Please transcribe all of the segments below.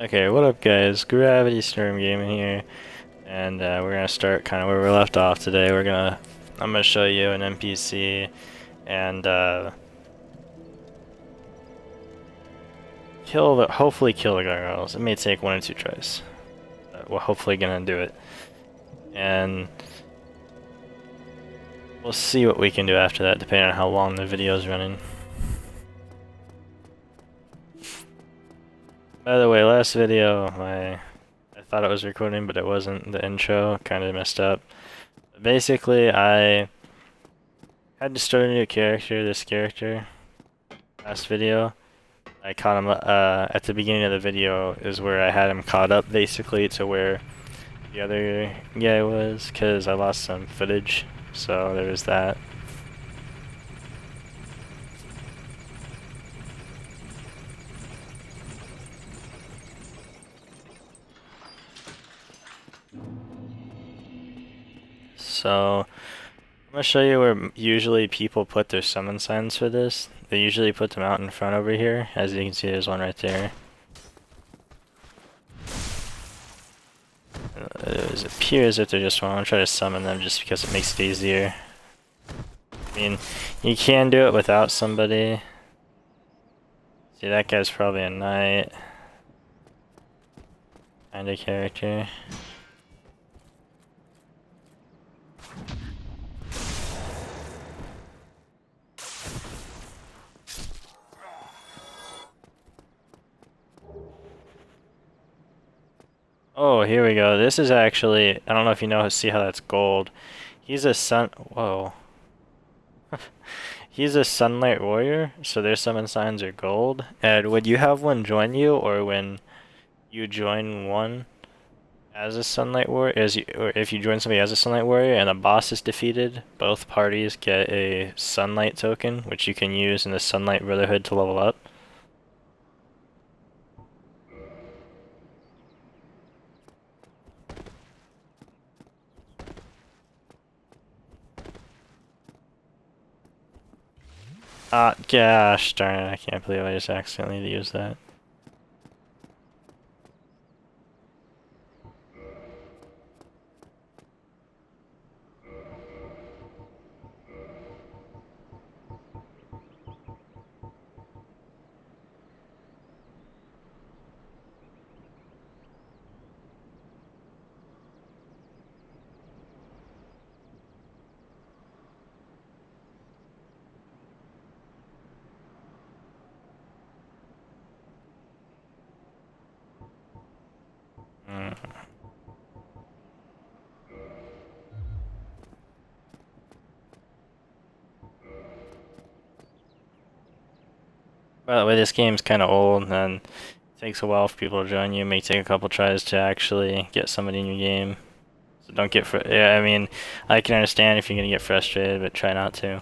Okay, what up guys? Gravity Storm Gaming here, and we're gonna start kind of where we left off today. I'm gonna show you an NPC, and hopefully kill the gargoyles. It may take 1 or 2 tries. We're hopefully gonna do it, and we'll see what we can do after that, depending on how long the video is running. By the way, last video, I thought it was recording, but it wasn't. The intro kind of messed up. Basically, I had to start a new character, this character, last video. I caught him at the beginning of the video is where I had him caught up basically to where the other guy was, because I lost some footage, so there was that. So I'm gonna show you where usually people put their summon signs for this. They usually put them out in front over here. As you can see, there's one right there. It appears that they're just one. I'm gonna try to summon them just because it makes it easier. I mean, you can do it without somebody. See, that guy's probably a knight kind of character. Oh, here we go. This is actually, I don't know if you know, see how that's gold. He's a whoa. He's a sunlight warrior, so their summon signs are gold. And when you have one join you, or when you join one as a sunlight warrior, or if you join somebody as a sunlight warrior and the boss is defeated, both parties get a sunlight token, which you can use in the Sunlight Brotherhood to level up. Ah, gosh darn it, I can't believe I just accidentally used that. By the way, this game's kind of old, and it takes a while for people to join you. It may take a couple tries to actually get somebody in your game. So don't get yeah, I mean, I can understand if you're gonna get frustrated, but try not to.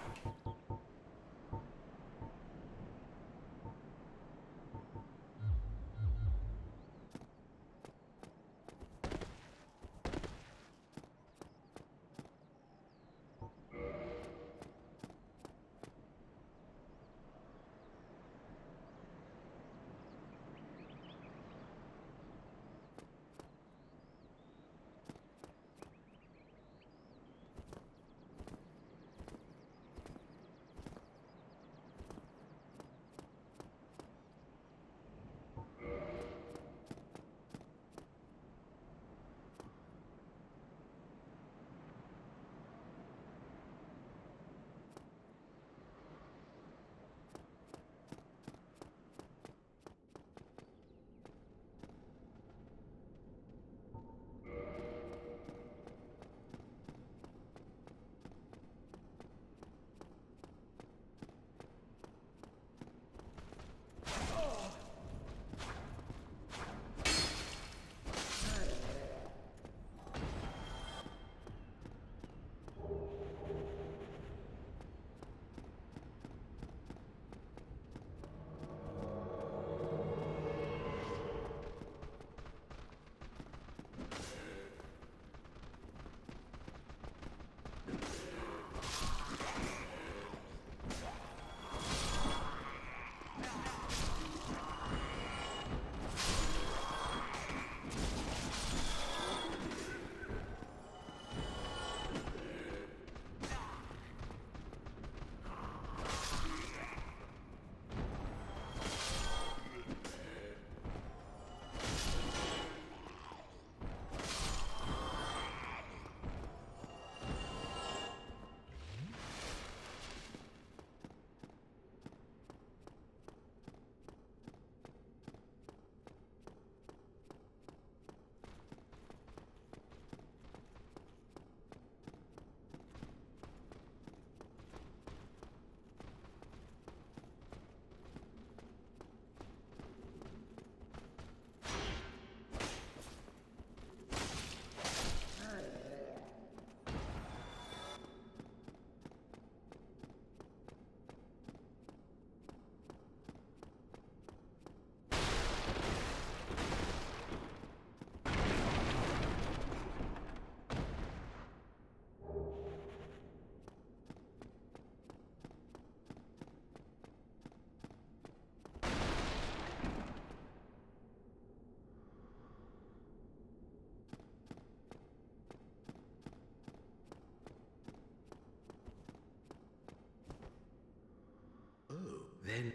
Then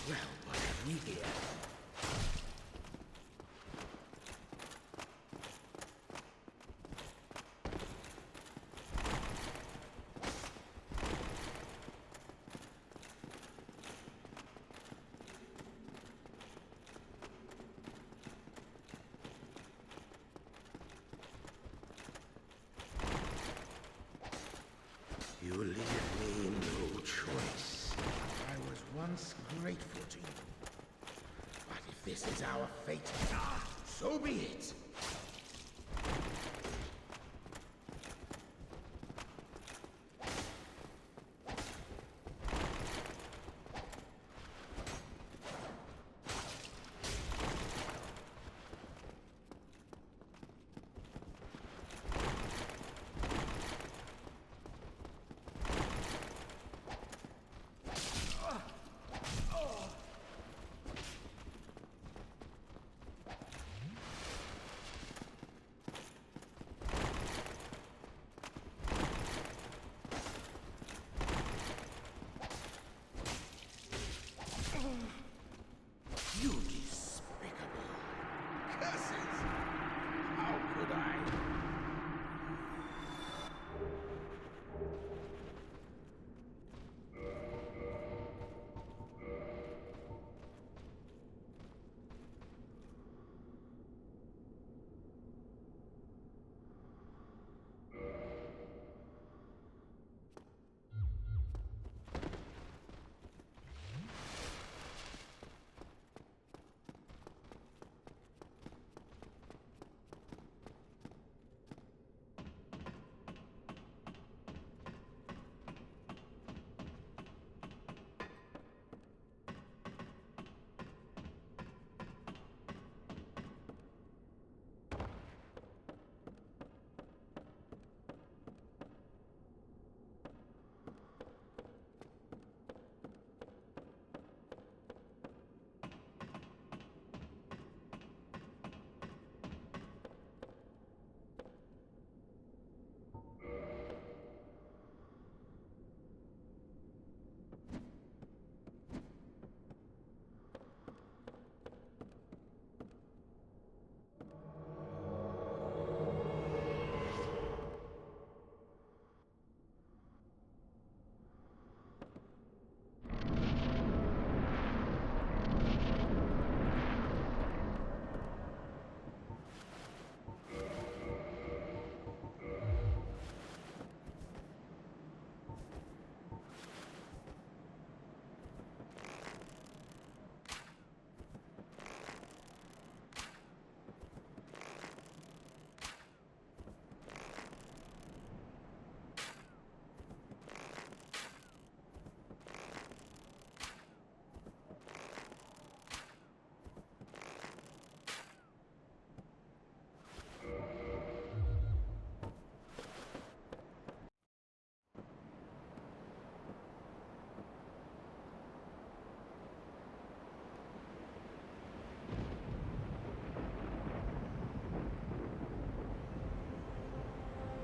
well, what have we here? You leave me no choice. I was once grateful to you. But if this is our fate, so be it. You despicable curses! How could I?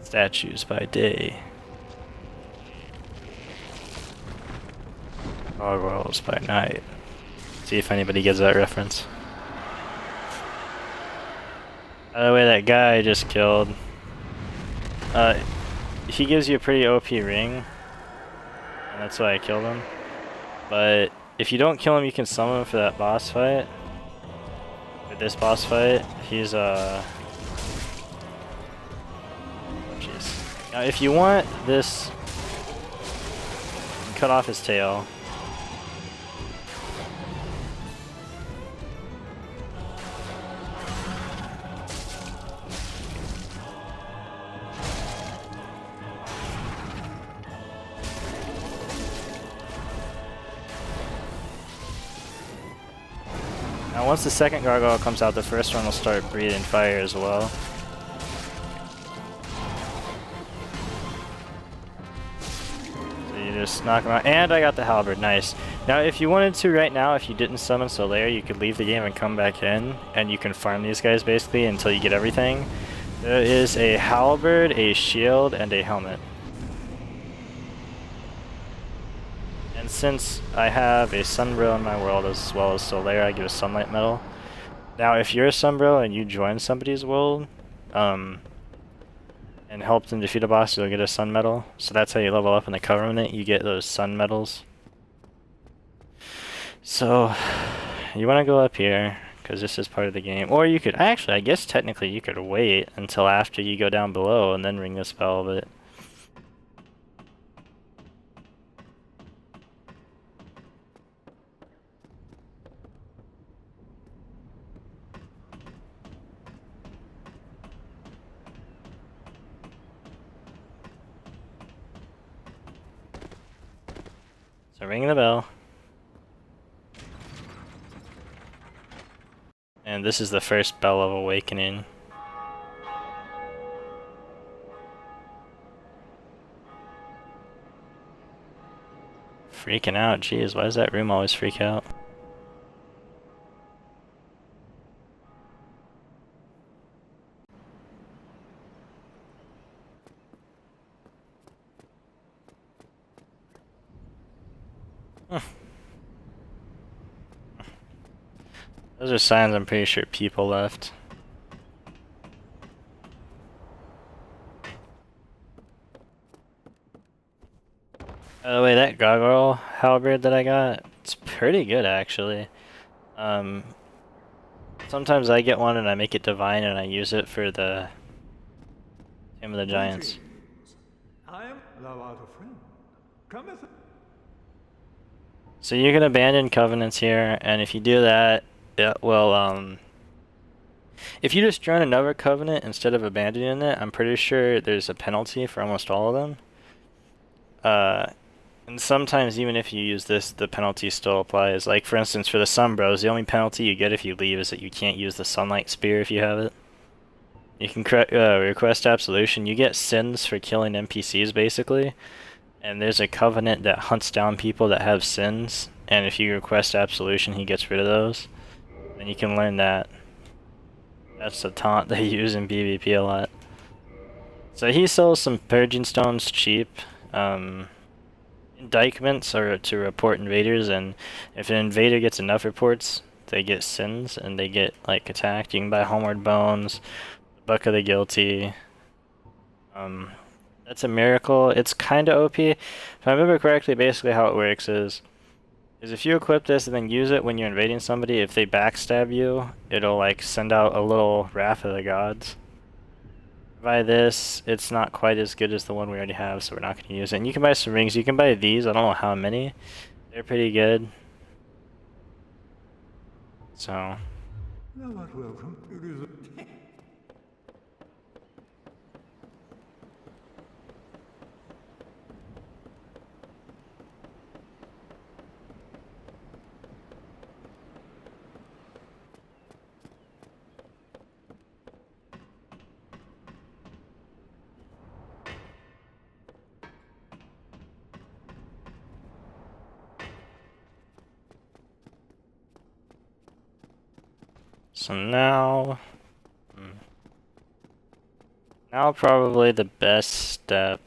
Statues by day. Gargoyles by night. See if anybody gets that reference. By the way, that guy I just killed, he gives you a pretty OP ring, and that's why I killed him. But if you don't kill him, you can summon him for that boss fight. For this boss fight, he's oh, jeez. Now, if you want this, cut off his tail. Now once the second gargoyle comes out, the first one will start breathing fire as well. just knock them out. And I got the halberd, nice. Now if you wanted to right now, if you didn't summon Solaire, you could leave the game and come back in, and you can farm these guys basically until you get everything. There is a halberd, a shield, and a helmet. And since I have a Sunbro in my world as well as Solaire, I get a Sunlight Medal. Now if you're a Sunbro and you join somebody's world, and help them defeat a boss, you'll get a Sun Medal. So that's how you level up in the Covenant, you get those Sun Medals. So, you want to go up here, because this is part of the game. Or you could, actually, I guess technically you could wait until after you go down below and then ring the spell, but... So ring the bell. And this is the first bell of awakening. Freaking out, jeez, why does that room always freak out? Those are signs I'm pretty sure people left. By the way, that gargoyle halberd that I got, it's pretty good actually. Sometimes I get one and I make it divine and I use it for the Tomb of the Giants. I am thou art a friend. Cometh. So you can abandon covenants here, and if you do that, it will, if you just join another covenant instead of abandoning it, I'm pretty sure there's a penalty for almost all of them. And sometimes even if you use this, the penalty still applies. Like for instance, for the Sunbros, the only penalty you get if you leave is that you can't use the Sunlight Spear if you have it. You can request absolution. You get sins for killing NPCs basically. And there's a covenant that hunts down people that have sins. And if you request absolution, he gets rid of those. And you can learn that. That's a taunt they use in PvP a lot. So he sells some purging stones cheap. Indictments are to report invaders, and if an invader gets enough reports, they get sins and they get like attacked. You can buy Homeward Bones, Book of the Guilty. That's a miracle. It's kind of OP. If I remember correctly, basically how it works is if you equip this and then use it when you're invading somebody, if they backstab you, it'll like send out a little Wrath of the Gods. Buy this, it's not quite as good as the one we already have, so we're not going to use it. And you can buy some rings. You can buy these. I don't know how many. They're pretty good. So. Thou art welcome. It is a... So now probably the best step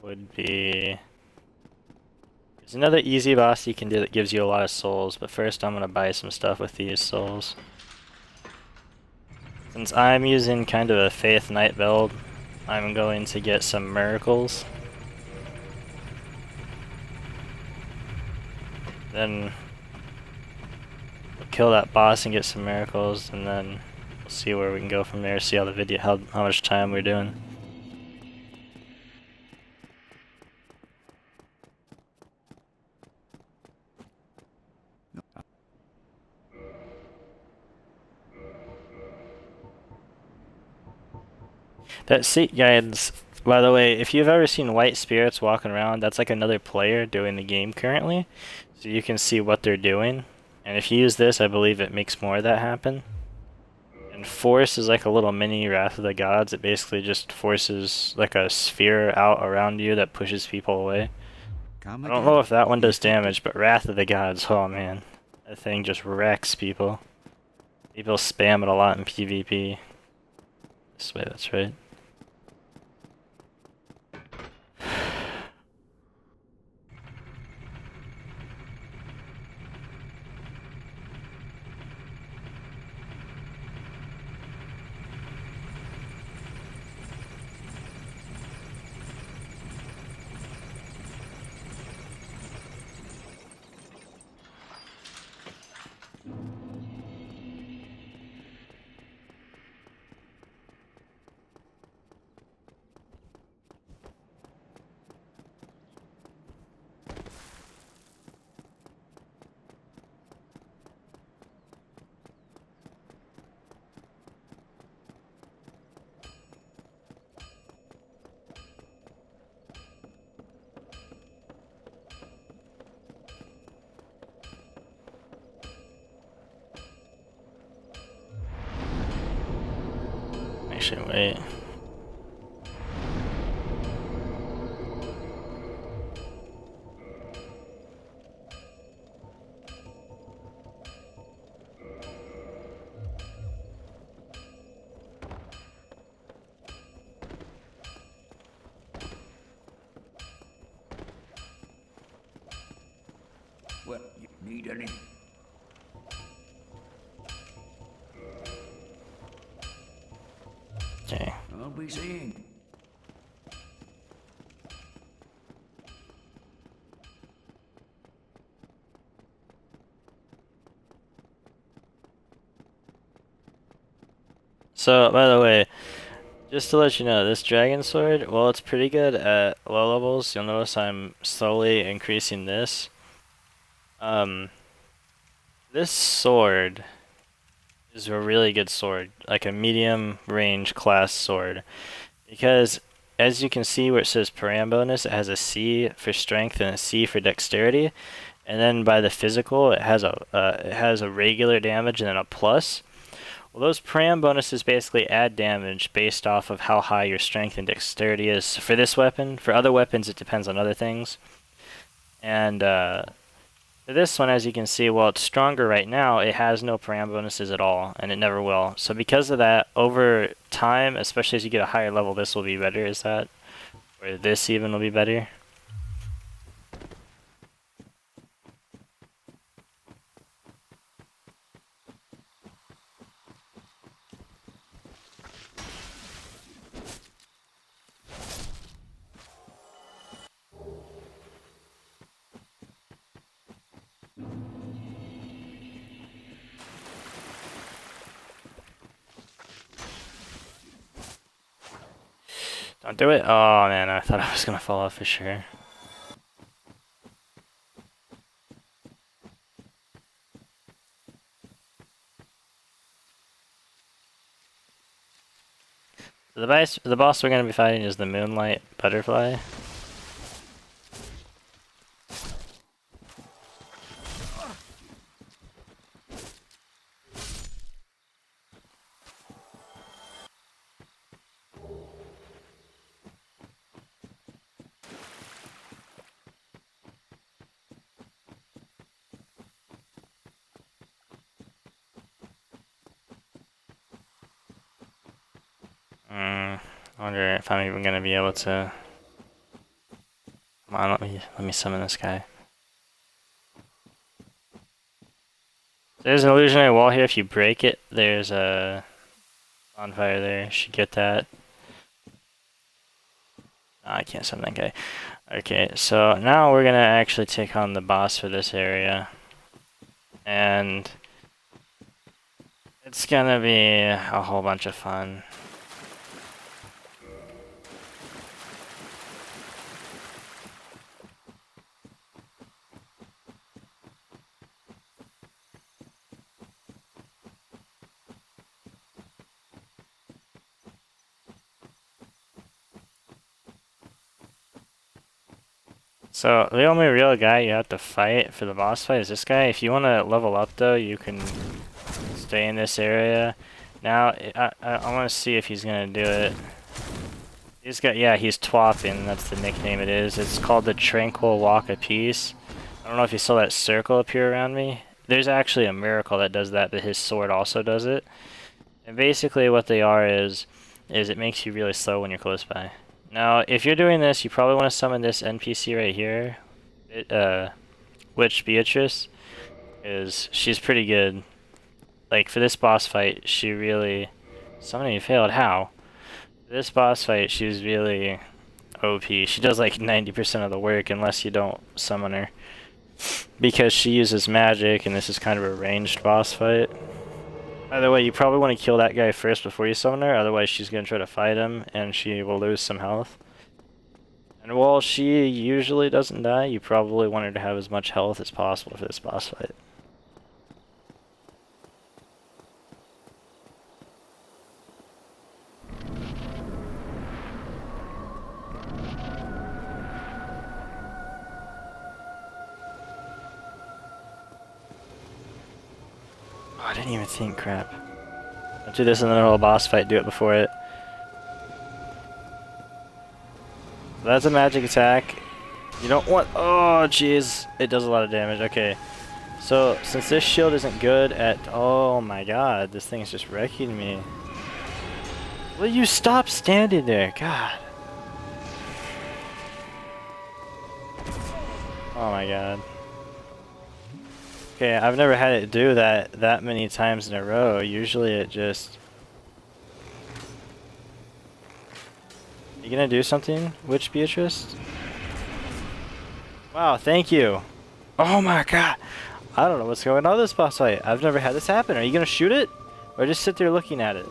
would be... There's another easy boss you can do that gives you a lot of souls, but first I'm going to buy some stuff with these souls. Since I'm using kind of a Faith Knight build, I'm going to get some miracles. Then we'll kill that boss and get some miracles, and then we'll see where we can go from there, see how the video, how much time we're doing. That seat guides, by the way, if you've ever seen white spirits walking around, that's like another player doing the game currently. So you can see what they're doing. And if you use this, I believe it makes more of that happen. And Force is like a little mini Wrath of the Gods. It basically just forces like a sphere out around you that pushes people away. Come I don't again. know if that one does damage, but Wrath of the Gods, oh man. That thing just wrecks people. People spam it a lot in PvP. This way, that's right. Actually, wait. Well, you need any? Okay. I'll be seeing. So, by the way, just to let you know, this dragon sword, well, it's pretty good at low levels. You'll notice I'm slowly increasing this. This sword is a really good sword, like a medium range class sword, because as you can see where it says param bonus, it has a C for strength and a C for dexterity, and then by the physical, it has a regular damage and then a plus. Well, those param bonuses basically add damage based off of how high your strength and dexterity is for this weapon. For other weapons, it depends on other things. And for this one, as you can see, while it's stronger right now, it has no param bonuses at all, and it never will. So because of that, over time, especially as you get a higher level, this will be better, is that? Or this even will be better. Don't do it. Oh man, I thought I was gonna fall off for sure. So the boss we're gonna be fighting is the moonlight butterfly. I wonder if I'm even gonna be able to. Come on, let me summon this guy. There's an illusionary wall here. If you break it, there's a bonfire there. You should get that. Oh, I can't summon that guy. Okay, so now we're gonna actually take on the boss for this area. And it's gonna be a whole bunch of fun. So the only real guy you have to fight for the boss fight is this guy. If you want to level up though, you can stay in this area. Now I want to see if he's gonna do it. He's got, yeah, he's twapping, that's the nickname it is. It's called the Tranquil Walk of Peace. I don't know if you saw that circle appear around me. There's actually a miracle that does that, but his sword also does it. And basically what they are is it makes you really slow when you're close by. Now, if you're doing this, you probably want to summon this NPC right here, Witch Beatrice, because she's pretty good. Like, for this boss fight, she really... Summoning failed, how? For this boss fight, she's really OP. She does like 90% of the work unless you don't summon her. Because she uses magic, and this is kind of a ranged boss fight. By the way, you probably want to kill that guy first before you summon her, otherwise she's going to try to fight him, and she will lose some health. And while she usually doesn't die, you probably want her to have as much health as possible for this boss fight. Oh, I didn't even think, crap. Don't do this in the middle of a boss fight, do it before it. So that's a magic attack. You don't want... Oh, jeez. It does a lot of damage. Okay. So, since this shield isn't good at... Oh my god, this thing is just wrecking me. Will you stop standing there? God. Oh my god. Okay, I've never had it do that many times in a row. Usually it just... You gonna do something, Witch Beatrice? Wow, thank you. Oh my god. I don't know what's going on with this boss fight. I've never had this happen. Are you gonna shoot it? Or just sit there looking at it?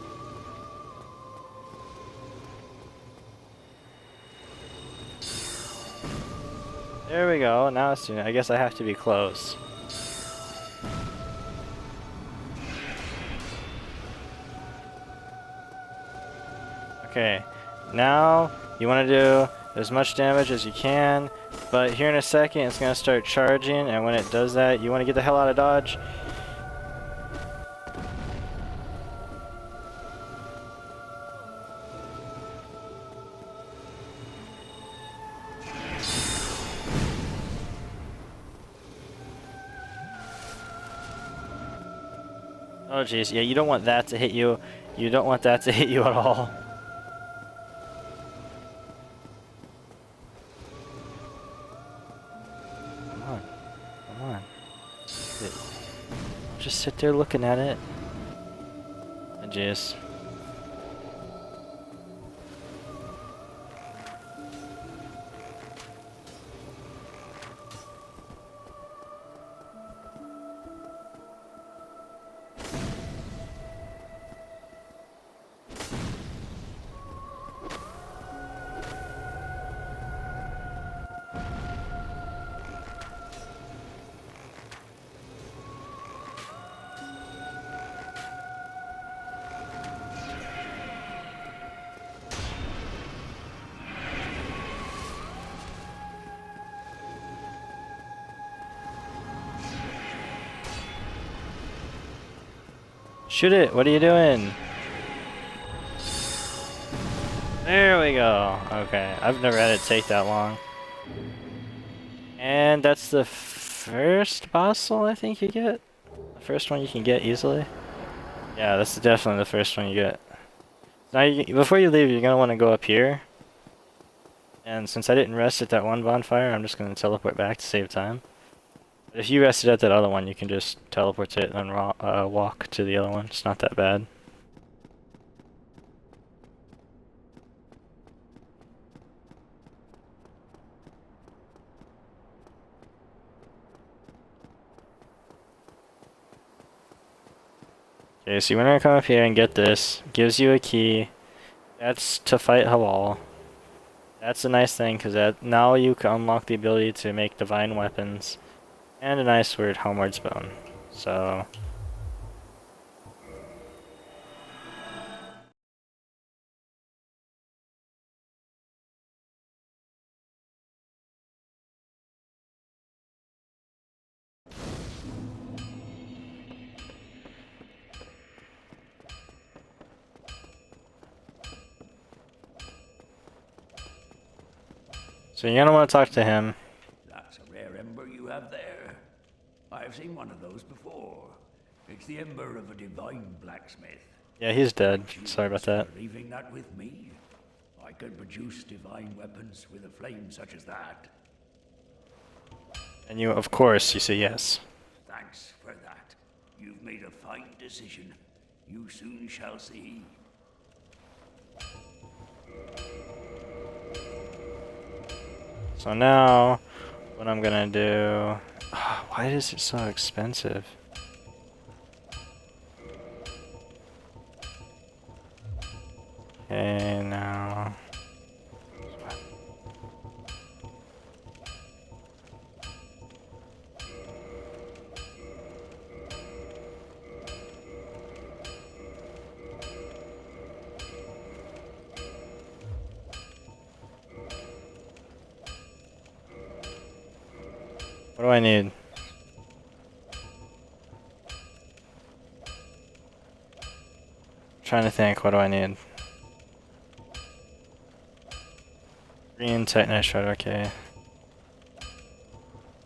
There we go. Now it's doing it. I guess I have to be close. Okay. Now you want to do as much damage as you can, but here in a second it's going to start charging, and when it does that, you want to get the hell out of dodge. Oh jeez, yeah, you don't want that to hit you. You don't want that to hit you at all. Come on. Just sit there looking at it. Oh, jeez. Shoot it! What are you doing? There we go. Okay, I've never had it take that long. And that's the first boss soul I think you get. The first one you can get easily. Yeah, that's definitely the first one you get. Now, before you leave, you're gonna want to go up here. And since I didn't rest at that one bonfire, I'm just gonna teleport back to save time. But if you rested at that other one, you can just teleport to it and then walk to the other one. It's not that bad. Okay, so you're gonna come up here and get this. Gives you a key. That's to fight Halal. That's a nice thing, because now you can unlock the ability to make divine weapons. And a nice word, Homeward's Bone. So... So you're gonna want to talk to him. That's a rare ember you have there. I've seen one of those before. It's the ember of a divine blacksmith. Yeah, he's dead. Choose Sorry about that. for leaving that with me. I could produce divine weapons with a flame such as that. And you, of course, you say yes. Thanks for that. You've made a fine decision. You soon shall see. So now, what I'm gonna do... why is it so expensive? Okay, now... What do I need? Trying to think, what do I need? Green Titanite shard, okay.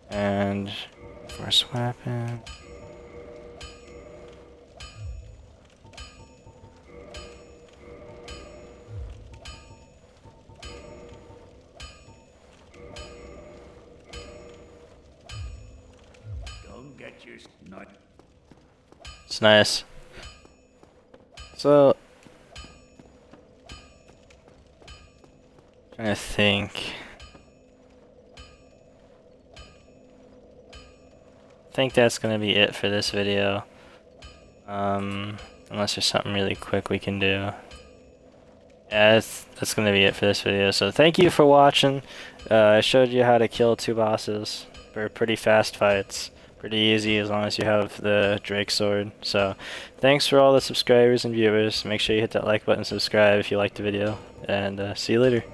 And force weapon. Don't get your nut. It's nice. So, trying to think. I think that's gonna be it for this video. Unless there's something really quick we can do. Yeah, that's gonna be it for this video. So thank you for watching. I showed you how to kill 2 bosses for pretty fast fights. Pretty easy as long as you have the Drake sword. So thanks for all the subscribers and viewers. Make sure you hit that like button, subscribe if you liked the video, and see you later.